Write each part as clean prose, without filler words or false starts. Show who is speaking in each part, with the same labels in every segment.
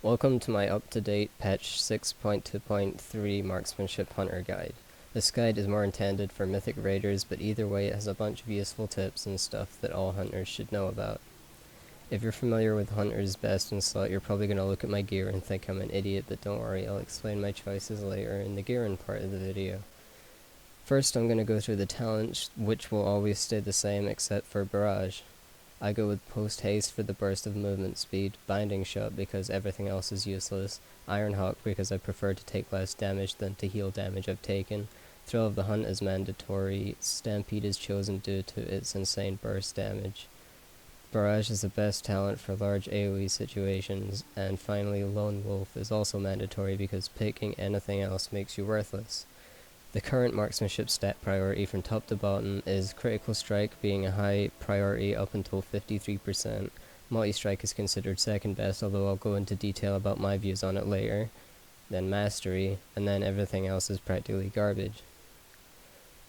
Speaker 1: Welcome to my up-to-date patch 6.2.3 Marksmanship Hunter Guide. This guide is more intended for mythic raiders, but either way it has a bunch of useful tips and stuff that all hunters should know about. If you're familiar with Hunter's Best and Slot, you're probably going to look at my gear and think I'm an idiot, but don't worry, I'll explain my choices later in the gearing part of the video. First, I'm going to go through the talents, which will always stay the same except for Barrage. I go with Post Haste for the burst of movement speed, Binding Shot because everything else is useless, Iron Hawk because I prefer to take less damage than to heal damage I've taken, Thrill of the Hunt is mandatory, Stampede is chosen due to its insane burst damage. Barrage is the best talent for large AoE situations, and finally Lone Wolf is also mandatory because picking anything else makes you worthless. The current marksmanship stat priority from top to bottom is critical strike being a high priority up until 53%. Multi-strike is considered second best, although I'll go into detail about my views on it later. Then mastery, and then everything else is practically garbage.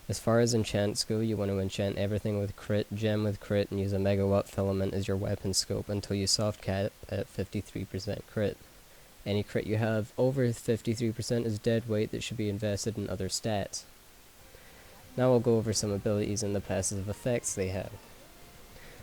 Speaker 1: As far as enchants go, you want to enchant everything with crit, gem with crit, and use a megawatt filament as your weapon scope until you soft cap at 53% crit. Any crit you have over 53% is dead weight that should be invested in other stats. Now we'll go over some abilities and the passive effects they have.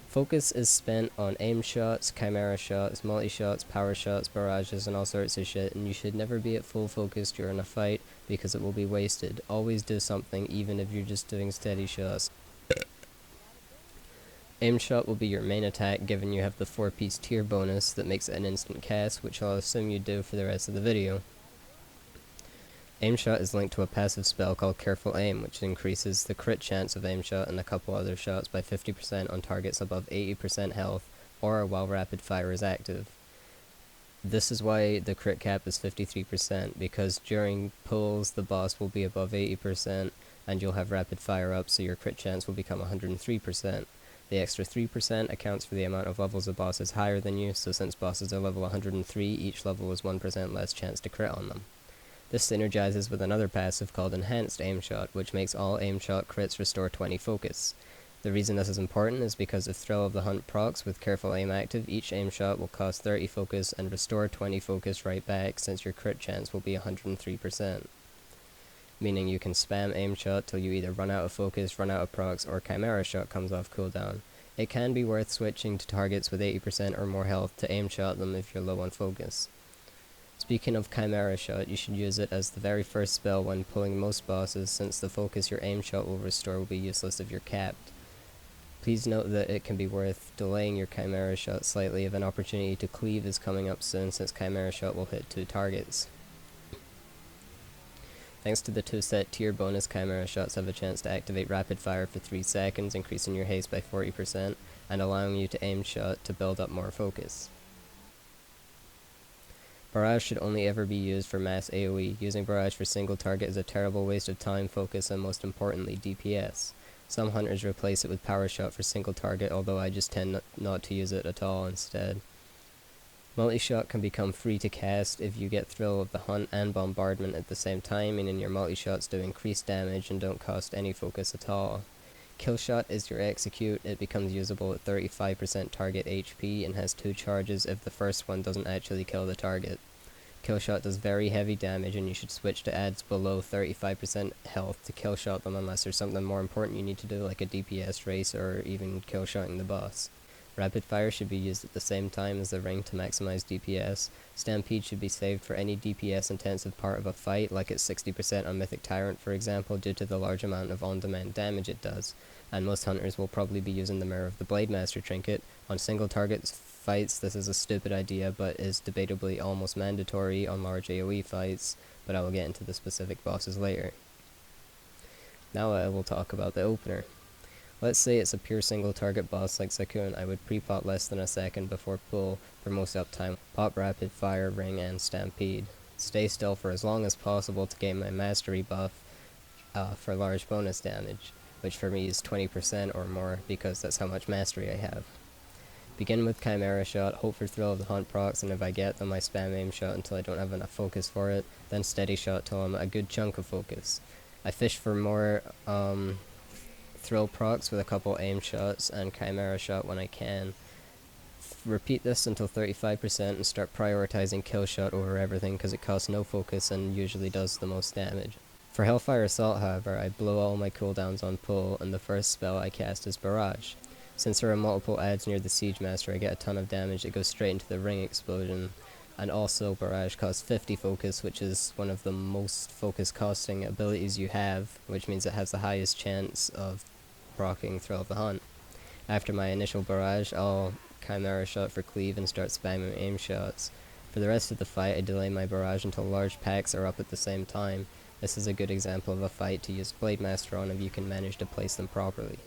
Speaker 1: Focus is spent on aim shots, chimera shots, multi-shots, power shots, barrages, and all sorts of shit, and you should never be at full focus during a fight because it will be wasted. Always do something even if you're just doing steady shots. Aim shot will be your main attack given you have the 4-piece tier bonus that makes it an instant cast, which I'll assume you do for the rest of the video. Aim shot is linked to a passive spell called Careful Aim, which increases the crit chance of aim shot and a couple other shots by 50% on targets above 80% health or while rapid fire is active. This is why the crit cap is 53%, because during pulls the boss will be above 80% and you'll have rapid fire up, so your crit chance will become 103%. The extra 3% accounts for the amount of levels a boss is higher than you, so since bosses are level 103, each level is 1% less chance to crit on them. This synergizes with another passive called Enhanced Aim Shot, which makes all aim shot crits restore 20 focus. The reason this is important is because if Thrill of the Hunt procs with Careful Aim active, each aim shot will cost 30 focus and restore 20 focus right back, since your crit chance will be 103%. Meaning you can spam aim shot till you either run out of focus, run out of procs, or chimera shot comes off cooldown. It can be worth switching to targets with 80% or more health to aim shot them if you're low on focus. Speaking of chimera shot, you should use it as the very first spell when pulling most bosses, since the focus your aim shot will restore will be useless if you're capped. Please note that it can be worth delaying your chimera shot slightly if an opportunity to cleave is coming up soon, since chimera shot will hit 2 targets. Thanks to the 2-set tier bonus, chimera shots have a chance to activate rapid fire for 3 seconds, increasing your haste by 40% and allowing you to aim shot to build up more focus. Barrage should only ever be used for mass AoE. Using Barrage for single target is a terrible waste of time, focus, and most importantly DPS. Some hunters replace it with Power Shot for single target, although I just tend not to use it at all instead. Multi-shot can become free to cast if you get Thrill of the Hunt and Bombardment at the same time, meaning your multi-shots do increased damage and don't cost any focus at all. Killshot is your execute. It becomes usable at 35% target HP and has 2 charges if the first one doesn't actually kill the target. Killshot does very heavy damage, and you should switch to adds below 35% health to killshot them unless there's something more important you need to do, like a DPS race or even killshotting the boss. Rapid fire should be used at the same time as the ring to maximize DPS. Stampede should be saved for any DPS intensive part of a fight, like at 60% on Mythic Tyrant for example, due to the large amount of on-demand damage it does. And most hunters will probably be using the Mirror of the Blade Master trinket. On single targets fights this is a stupid idea, but is debatably almost mandatory on large AoE fights, but I will get into the specific bosses later. Now I will talk about the opener. Let's say it's a pure single target boss like Sakun. I would pre-pot less than a second before pull for most uptime. Pop rapid fire, ring, and stampede. Stay still for as long as possible to gain my mastery buff for large bonus damage, which for me is 20% or more because that's how much mastery I have. Begin with chimera shot, hope for Thrill of the Hunt procs, and if I get them I spam aim shot until I don't have enough focus for it, then steady shot till I'm a good chunk of focus. I fish for more Thrill procs with a couple aim shots and chimera shot when I can. Repeat this until 35% and start prioritizing kill shot over everything because it costs no focus and usually does the most damage. For Hellfire Assault, however, I blow all my cooldowns on pull, and the first spell I cast is Barrage. Since there are multiple adds near the Siege Master, I get a ton of damage that goes straight into the ring explosion, and also Barrage costs 50 focus, which is one of the most focus costing abilities you have, which means it has the highest chance of proccing Thrill of the Hunt. After my initial Barrage, I'll Chimera Shot for cleave and start spamming aim shots. For the rest of the fight, I delay my Barrage until large packs are up at the same time. This is a good example of a fight to use Blade Master on if you can manage to place them properly.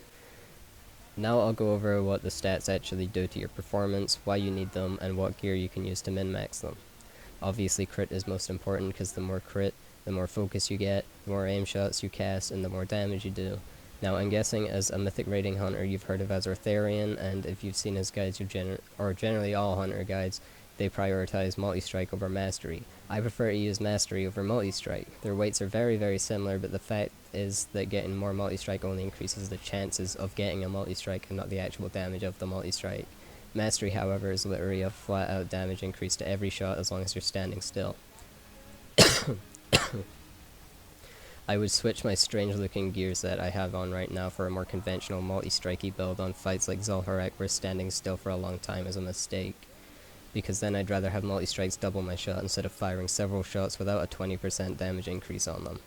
Speaker 1: Now I'll go over what the stats actually do to your performance, why you need them, and what gear you can use to min-max them. Obviously crit is most important because the more crit, the more focus you get, the more aim shots you cast, and the more damage you do. Now I'm guessing as a mythic raiding hunter you've heard of Azortharian, and if you've seen his guides, or generally all hunter guides, they prioritize multi-strike over mastery. I prefer to use mastery over multi-strike. Their weights are very, very similar, but the fact is that getting more multi-strike only increases the chances of getting a multi-strike and not the actual damage of the multi-strike. Mastery, however, is literally a flat-out damage increase to every shot as long as you're standing still. I would switch my strange-looking gears that I have on right now for a more conventional multi-strikey build on fights like Zul'Harek where standing still for a long time is a mistake, because then I'd rather have multi-strikes double my shot instead of firing several shots without a 20% damage increase on them.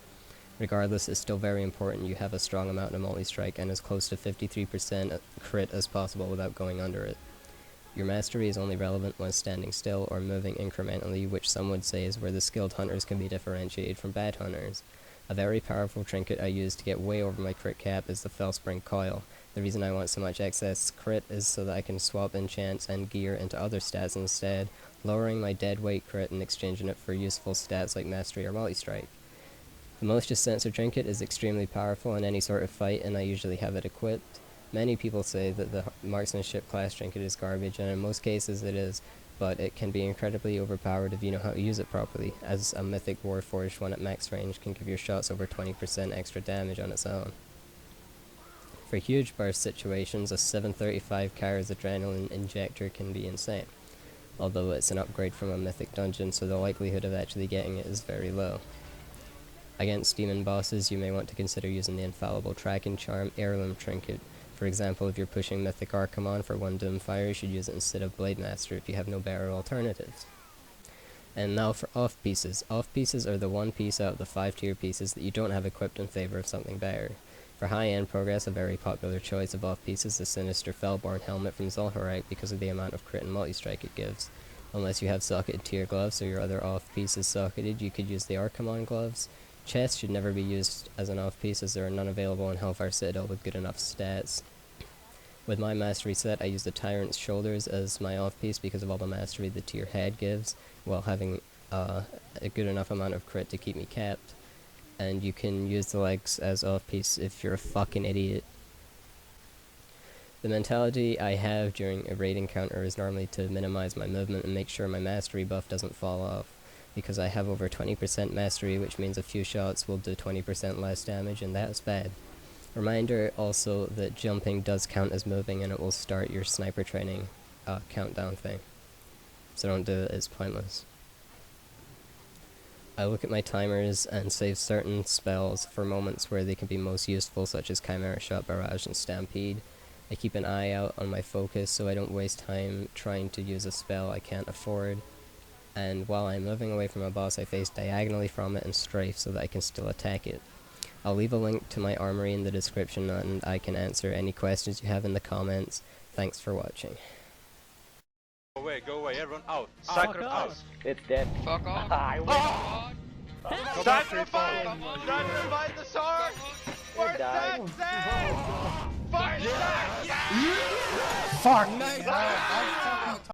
Speaker 1: Regardless, it's still very important you have a strong amount of multi-strike and as close to 53% crit as possible without going under it. Your mastery is only relevant when standing still or moving incrementally, which some would say is where the skilled hunters can be differentiated from bad hunters. A very powerful trinket I use to get way over my crit cap is the Fellspring Coil. The reason I want so much excess crit is so that I can swap enchants and gear into other stats instead, lowering my dead weight crit and exchanging it for useful stats like mastery or multi-strike. The Moisture Sensor trinket is extremely powerful in any sort of fight, and I usually have it equipped. Many people say that the Marksmanship class trinket is garbage, and in most cases it is, but it can be incredibly overpowered if you know how to use it properly, as a mythic Warforged one at max range can give your shots over 20% extra damage on its own. For huge burst situations, a 735 Kyra's Adrenaline Injector can be insane, although it's an upgrade from a mythic dungeon, so the likelihood of actually getting it is very low. Against demon bosses, you may want to consider using the infallible Tracking Charm Heirloom Trinket. For example, if you're pushing Mythic Archimon for one Doomfire, you should use it instead of Blade Master if you have no better alternatives. And now for off-pieces. Off-pieces are the one piece out of the 5-tier pieces that you don't have equipped in favor of something better. For high-end progress, a very popular choice of off-piece is the Sinister Fellborn Helmet from Zul'Harek because of the amount of crit and multi-strike it gives. Unless you have socketed tier gloves or your other off-piece is socketed, you could use the Archimon gloves. Chests should never be used as an off-piece as there are none available in Hellfire Citadel with good enough stats. With my mastery set, I use the Tyrant's Shoulders as my off-piece because of all the mastery the tier head gives, while having a good enough amount of crit to keep me capped. And you can use the legs as off-piece if you're a fucking idiot. The mentality I have during a raid encounter is normally to minimize my movement and make sure my mastery buff doesn't fall off, because I have over 20% mastery, which means a few shots will do 20% less damage, and that's bad. Reminder also that jumping does count as moving, and it will start your sniper training countdown thing. So don't do it, it's pointless. I look at my timers and save certain spells for moments where they can be most useful, such as Chimera Shot, Barrage, and Stampede. I keep an eye out on my focus so I don't waste time trying to use a spell I can't afford. And while I'm moving away from a boss, I face diagonally from it and strafe so that I can still attack it. I'll leave a link to my armory in the description, and I can answer any questions you have in the comments. Thanks for watching.
Speaker 2: Go away, everyone out. Sacrifice.
Speaker 3: It's dead.
Speaker 4: Fuck off.
Speaker 3: I win.
Speaker 2: Sacrifice! Sacrifice the sword! For
Speaker 3: died.
Speaker 2: Texas! For Texas!
Speaker 3: Fuck!
Speaker 2: Nice.